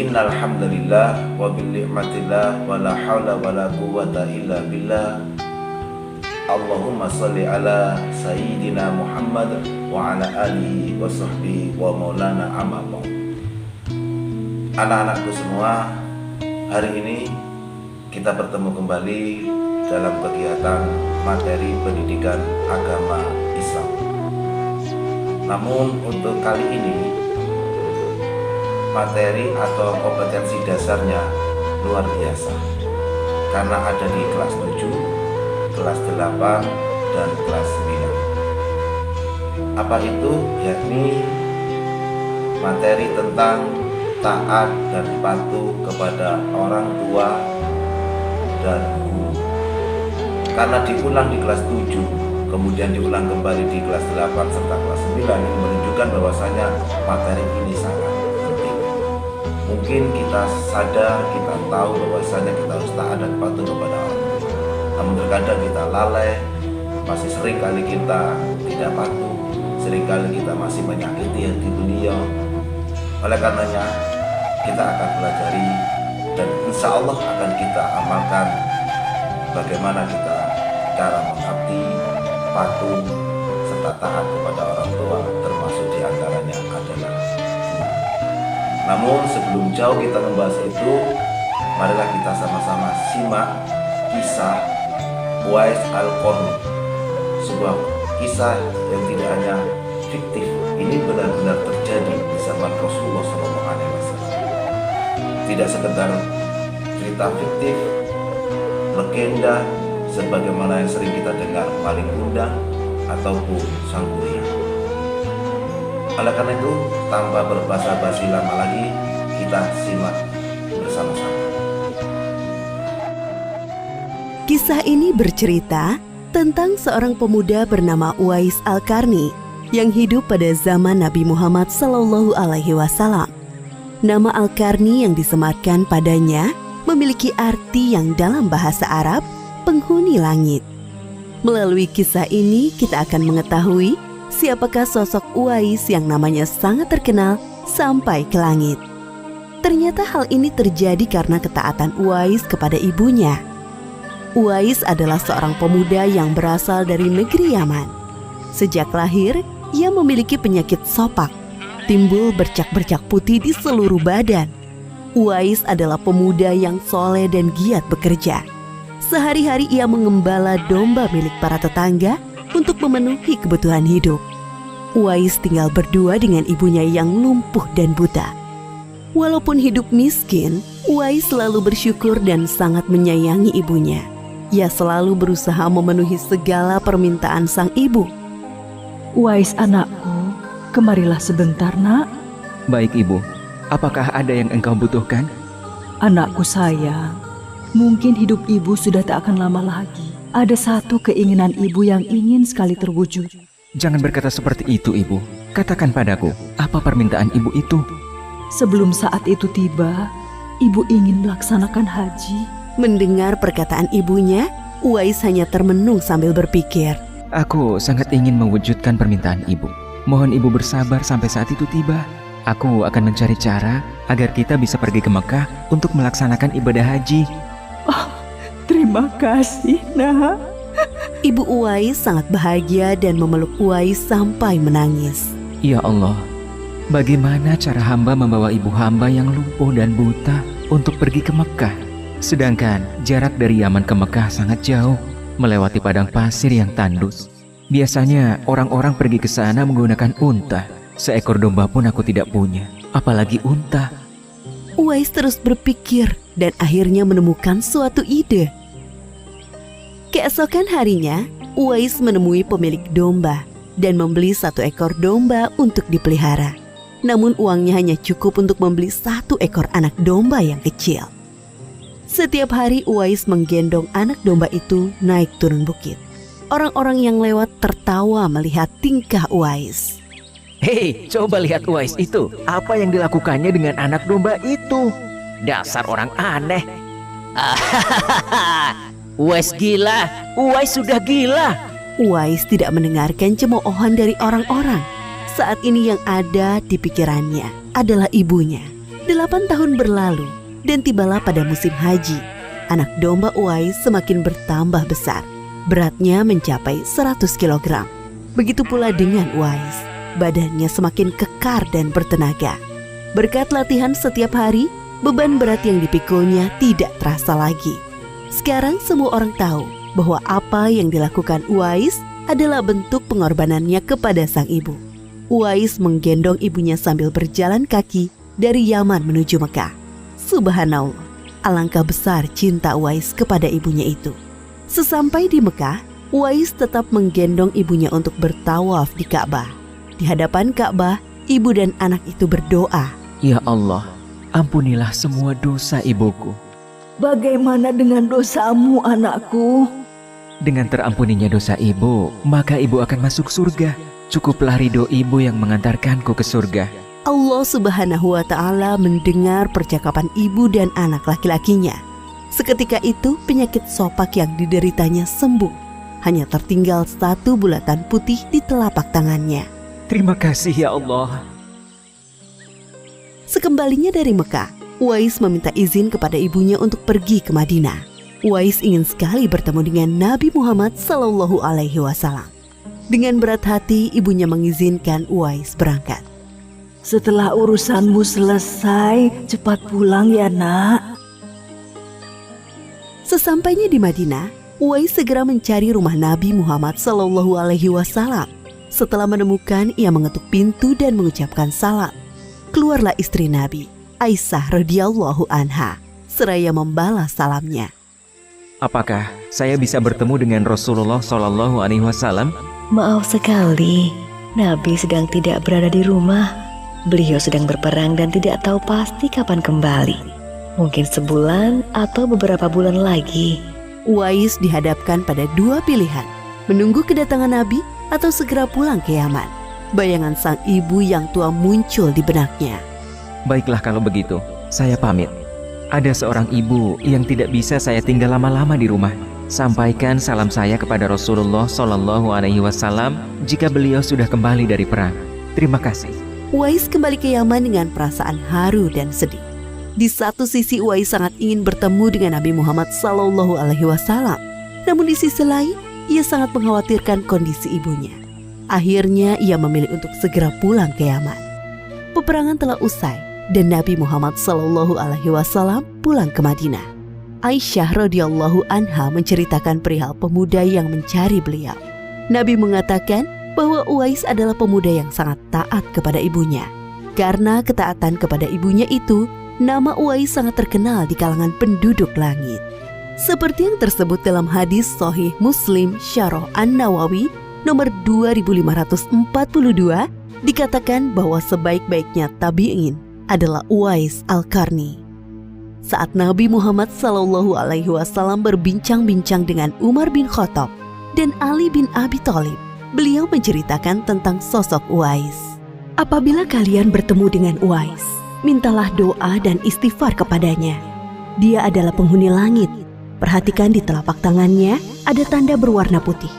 Innal hamdalillah wa bil ni'matillah wa la haula wa la quwwata illa billah. Allahumma sholli ala sayyidina Muhammad wa ala alihi wa sahbihi wa maulana amma ba'd. Anak-anakku semua, hari ini kita bertemu kembali dalam kegiatan materi pendidikan agama Islam. Namun untuk kali ini materi atau kompetensi dasarnya luar biasa, karena ada di kelas 7, kelas 8, dan kelas 9. Apa itu? Yakni materi tentang taat dan patuh kepada orang tua dan guru. Karena diulang di kelas 7, kemudian diulang kembali di kelas 8 serta kelas 9, ini menunjukkan bahwasanya materi ini sangat penting. Mungkin kita sadar, kita tahu bahwasanya kita harus taat dan patuh kepada orang tua. Namun terkadang kita lalai, masih sering kali kita tidak patuh, sering kali kita masih menyakiti hati beliau. Oleh karenanya kita akan pelajari dan insya Allah akan kita amalkan bagaimana kita cara mengabdi, patuh, serta taat kepada orang tua, termasuk diantaranya adalah guru. Namun sebelum jauh kita membahas itu, marilah kita sama-sama simak kisah Uwais Al-Qarni, sebuah kisah yang tidak hanya fiktif, ini benar-benar terjadi di zaman Rasulullah SAW. Tidak sekedar cerita fiktif, legenda, sebagaimana yang sering kita dengar paling undang ataupun sang kuliah. Oleh karena itu, tanpa berbasa-basi lama lagi, kita simak bersama-sama. Kisah ini bercerita tentang seorang pemuda bernama Uwais Al-Qarni yang hidup pada zaman Nabi Muhammad SAW. Nama Al-Qarni yang disematkan padanya memiliki arti yang dalam bahasa Arab penghuni langit. Melalui kisah ini kita akan mengetahui siapakah sosok Uwais yang namanya sangat terkenal sampai ke langit. Ternyata hal ini terjadi karena ketaatan Uwais kepada ibunya. Uwais adalah seorang pemuda yang berasal dari negeri Yaman. Sejak lahir, ia memiliki penyakit sopak, timbul bercak-bercak putih di seluruh badan. Uwais adalah pemuda yang soleh dan giat bekerja. Sehari-hari ia mengembala domba milik para tetangga untuk memenuhi kebutuhan hidup. Uwais tinggal berdua dengan ibunya yang lumpuh dan buta. Walaupun hidup miskin, Uwais selalu bersyukur dan sangat menyayangi ibunya. Ia selalu berusaha memenuhi segala permintaan sang ibu. Uwais anakku, kemarilah sebentar nak. Baik ibu, apakah ada yang engkau butuhkan? Anakku sayang, mungkin hidup ibu sudah tak akan lama lagi. Ada satu keinginan ibu yang ingin sekali terwujud. Jangan berkata seperti itu ibu. Katakan padaku, apa permintaan ibu itu? Sebelum saat itu tiba, ibu ingin melaksanakan haji. Mendengar perkataan ibunya, Uwais hanya termenung sambil berpikir. Aku sangat ingin mewujudkan permintaan ibu. Mohon ibu bersabar sampai saat itu tiba. Aku akan mencari cara agar kita bisa pergi ke Mekah untuk melaksanakan ibadah haji. Oh, terima kasih nak. Ibu Uwais sangat bahagia dan memeluk Uwais sampai menangis. Ya Allah, bagaimana cara hamba membawa ibu hamba yang lumpuh dan buta untuk pergi ke Mekah? Sedangkan jarak dari Yaman ke Mekah sangat jauh, melewati padang pasir yang tandus. Biasanya orang-orang pergi ke sana menggunakan unta. Seekor domba pun aku tidak punya, apalagi unta. Uwais terus berpikir dan akhirnya menemukan suatu ide. Keesokan harinya, Uwais menemui pemilik domba dan membeli 1 ekor domba untuk dipelihara. Namun uangnya hanya cukup untuk membeli 1 ekor anak domba yang kecil. Setiap hari Uwais menggendong anak domba itu naik turun bukit. Orang-orang yang lewat tertawa melihat tingkah Uwais. Hei, coba lihat Uwais itu. Apa yang dilakukannya dengan anak domba itu? Dasar orang aneh. Uwais gila, Uwais sudah gila. Uwais tidak mendengarkan cemoohan dari orang-orang. Saat ini yang ada di pikirannya adalah ibunya. 8 tahun berlalu dan tibalah pada musim haji. Anak domba Uwais semakin bertambah besar. Beratnya mencapai 100 kg. Begitu pula dengan Uwais. Badannya semakin kekar dan bertenaga. Berkat latihan setiap hari, beban berat yang dipikulnya tidak terasa lagi. Sekarang semua orang tahu bahwa apa yang dilakukan Uwais adalah bentuk pengorbanannya kepada sang ibu. Uwais menggendong ibunya sambil berjalan kaki dari Yaman menuju Mekah. Subhanallah, alangkah besar cinta Uwais kepada ibunya itu. Sesampai di Mekah, Uwais tetap menggendong ibunya untuk bertawaf di Ka'bah. Di hadapan Ka'bah, ibu dan anak itu berdoa, Ya Allah, ampunilah semua dosa ibuku. Bagaimana dengan dosamu, anakku? Dengan terampuninya dosa ibu, maka ibu akan masuk surga. Cukuplah ridho ibu yang mengantarkanku ke surga. Allah Subhanahu wa Ta'ala mendengar percakapan ibu dan anak laki-lakinya. Seketika itu penyakit sopak yang dideritanya sembuh. Hanya tertinggal 1 bulatan putih di telapak tangannya. Terima kasih ya Allah. Sekembalinya dari Mekah, Uwais meminta izin kepada ibunya untuk pergi ke Madinah. Uwais ingin sekali bertemu dengan Nabi Muhammad SAW. Dengan berat hati, ibunya mengizinkan Uwais berangkat. Setelah urusanmu selesai, cepat pulang ya nak. Sesampainya di Madinah, Uwais segera mencari rumah Nabi Muhammad SAW. Setelah menemukan, ia mengetuk pintu dan mengucapkan salam. Keluarlah istri Nabi, Aisyah radhiyallahu anha, seraya membalas salamnya. Apakah saya bisa bertemu dengan Rasulullah SAW? Maaf sekali, Nabi sedang tidak berada di rumah. Beliau sedang berperang dan tidak tahu pasti kapan kembali. Mungkin sebulan atau beberapa bulan lagi. Uwais dihadapkan pada 2 pilihan, menunggu kedatangan Nabi atau segera pulang ke Yaman. Bayangan sang ibu yang tua muncul di benaknya. Baiklah kalau begitu, saya pamit. Ada seorang ibu yang tidak bisa saya tinggal lama-lama di rumah. Sampaikan salam saya kepada Rasulullah SAW jika beliau sudah kembali dari perang. Terima kasih. Uwais kembali ke Yaman dengan perasaan haru dan sedih. Di satu sisi Uwais sangat ingin bertemu dengan Nabi Muhammad SAW. Namun di sisi lain, ia sangat mengkhawatirkan kondisi ibunya. Akhirnya ia memilih untuk segera pulang ke Yaman. Peperangan telah usai dan Nabi Muhammad SAW pulang ke Madinah. Aisyah radhiyallahu anha menceritakan perihal pemuda yang mencari beliau. Nabi mengatakan bahwa Uwais adalah pemuda yang sangat taat kepada ibunya. Karena ketaatan kepada ibunya itu, nama Uwais sangat terkenal di kalangan penduduk langit. Seperti yang tersebut dalam hadis Sahih Muslim Syarah An-Nawawi nomor 2542, dikatakan bahwa sebaik-baiknya tabi'in adalah Uwais Al-Qarni. Saat Nabi Muhammad SAW berbincang-bincang dengan Umar bin Khattab dan Ali bin Abi Thalib, beliau menceritakan tentang sosok Uwais. Apabila kalian bertemu dengan Uwais, mintalah doa dan istighfar kepadanya. Dia adalah penghuni langit. Perhatikan di telapak tangannya ada tanda berwarna putih.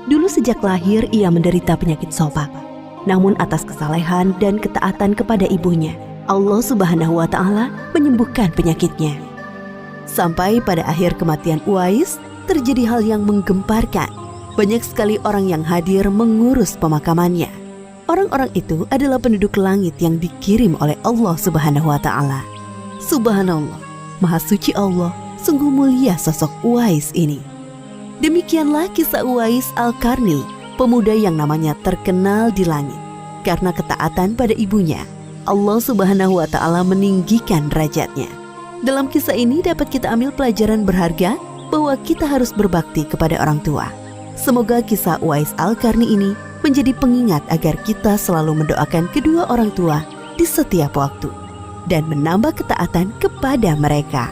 Dulu sejak lahir ia menderita penyakit sopak. Namun atas kesalehan dan ketaatan kepada ibunya, Allah Subhanahu wa Ta'ala menyembuhkan penyakitnya. Sampai pada akhir kematian Uwais, terjadi hal yang menggemparkan. Banyak sekali orang yang hadir mengurus pemakamannya. Orang-orang itu adalah penduduk langit yang dikirim oleh Allah Subhanahu wa Ta'ala. Subhanallah, Maha Suci Allah, sungguh mulia sosok Uwais ini. Demikianlah kisah Uwais Al-Qarni, pemuda yang namanya terkenal di langit. Karena ketaatan pada ibunya, Allah Subhanahu wa Ta'ala meninggikan derajatnya. Dalam kisah ini dapat kita ambil pelajaran berharga bahwa kita harus berbakti kepada orang tua. Semoga kisah Uwais Al-Qarni ini menjadi pengingat agar kita selalu mendoakan kedua orang tua di setiap waktu dan menambah ketaatan kepada mereka.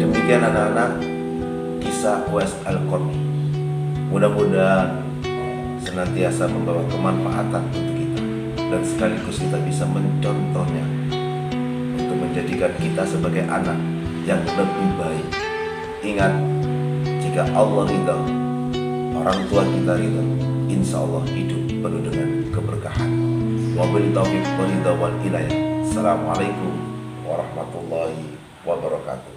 Demikian anak-anak kisah Uwais Al-Qarni. Mudah-mudahan senantiasa membawa kemanfaatan untuk kita dan sekaligus kita bisa mencontohnya untuk menjadikan kita sebagai anak yang lebih baik. Ingat, jika Allah ridha, orang tua kita ridha, insya Allah hidup penuh dengan keberkahan. Wabillahi taufiq wal hidayah. Assalamualaikum warahmatullahi wabarakatuh.